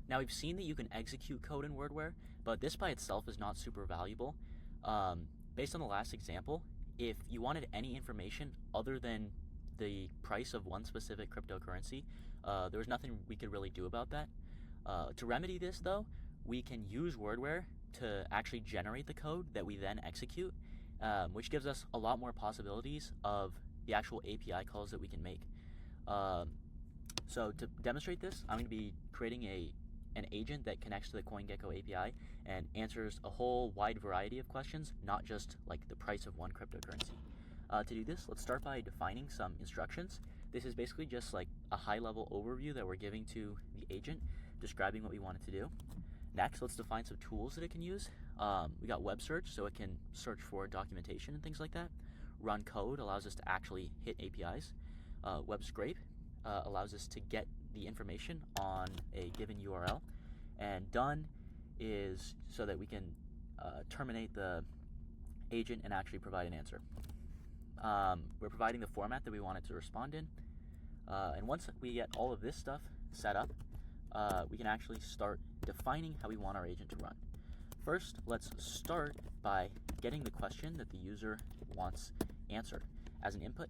Now we've seen that you can execute code in Wordware, but this by itself is not super valuable. Based on the last example, if you wanted any information other than the price of one specific cryptocurrency, there was nothing we could really do about that. To remedy this though, we can use Wordware to actually generate the code that we then execute, which gives us a lot more possibilities of the actual API calls that we can make. So to demonstrate this, I'm going to be creating an agent that connects to the CoinGecko API and answers a whole wide variety of questions, not just like the price of one cryptocurrency. To do this, let's start by defining some instructions. This is basically just like a high-level overview that we're giving to the agent, describing what we want it to do. Next, let's define some tools that it can use. We got web search, so it can search for documentation and things like that. Run code allows us to actually hit APIs. Web scrape allows us to get the information on a given URL. And done is so that we can terminate the agent and actually provide an answer. We're providing the format that we want it to respond in. And once we get all of this stuff set up, we can actually start defining how we want our agent to run. First, let's start by getting the question that the user wants answered as an input.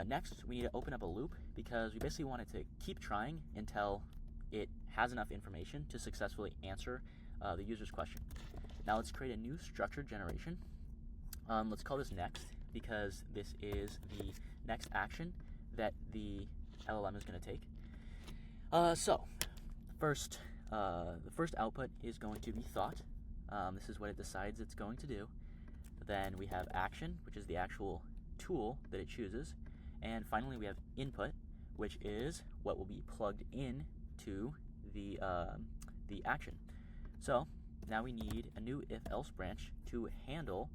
Next, we need to open up a loop because we basically want it to keep trying until it has enough information to successfully answer the user's question. Now let's create a new structured generation. Let's call this next because this is the next action that the LLM is going to take. So the first output is going to be thought. This is what it decides it's going to do. Then we have action, which is the actual tool that it chooses. And finally, we have input, which is what will be plugged in to the action. So now we need a new if-else branch to handle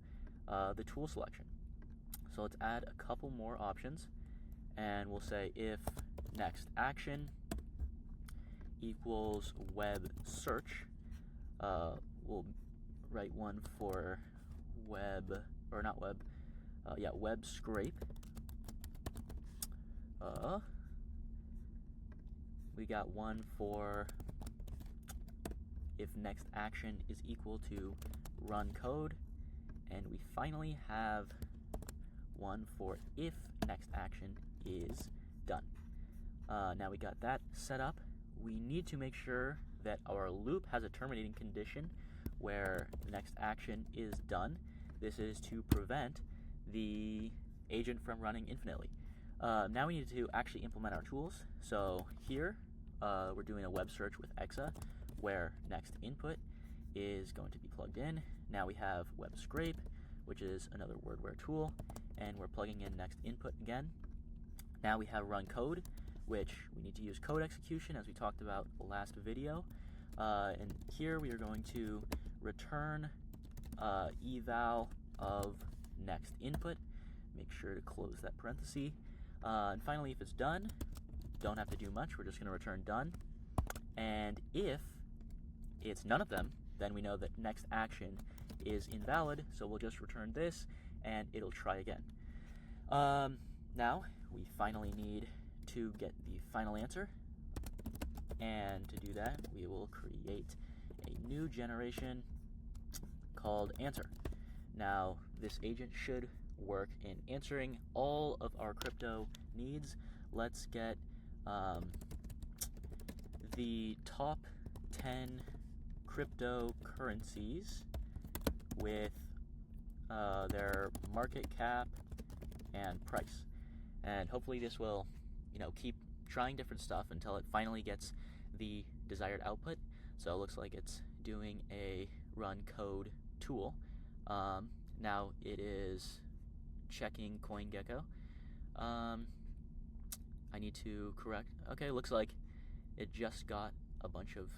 the tool selection. So let's add a couple more options, and we'll say if next action equals web search. We'll write one for web, or not web, web scrape. We got one for if next action is equal to run code, and we finally have one for if next action is done. Now we got that set up. We need to make sure that our loop has a terminating condition where the next action is done. This is to prevent the agent from running infinitely. Now we need to actually implement our tools. So here we're doing a web search with exa where next input is going to be plugged in. Now we have web scrape, which is another Wordware tool, and we're plugging in next input again. Now we have run code, which we need to use code execution as we talked about last video. And here we are going to return eval of next input. Make sure to close that parenthesis. And finally, if it's done, don't have to do much. We're just going to return done. And if it's none of them, then we know that next action is invalid. So we'll just return this, and it'll try again. Now we finally need to get the final answer. And to do that, we will create a new generation called answer. Now, this agent should work in answering all of our crypto needs. Let's get the top 10 cryptocurrencies with their market cap and price. And hopefully this will, keep trying different stuff until it finally gets the desired output. So it looks like it's doing a run code tool. Now it is checking CoinGecko. I need to correct. Okay, looks like it just got a bunch of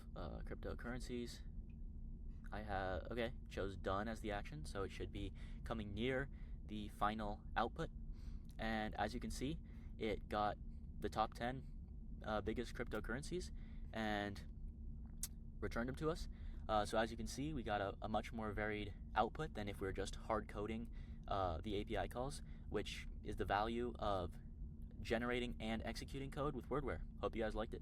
cryptocurrencies. Chose done as the action, so it should be coming near the final output. And as you can see, it got the top 10 biggest cryptocurrencies and returned them to us. So as you can see, we got a much more varied output than if we were just hard coding the API calls, which is the value of generating and executing code with Wordware. Hope you guys liked it.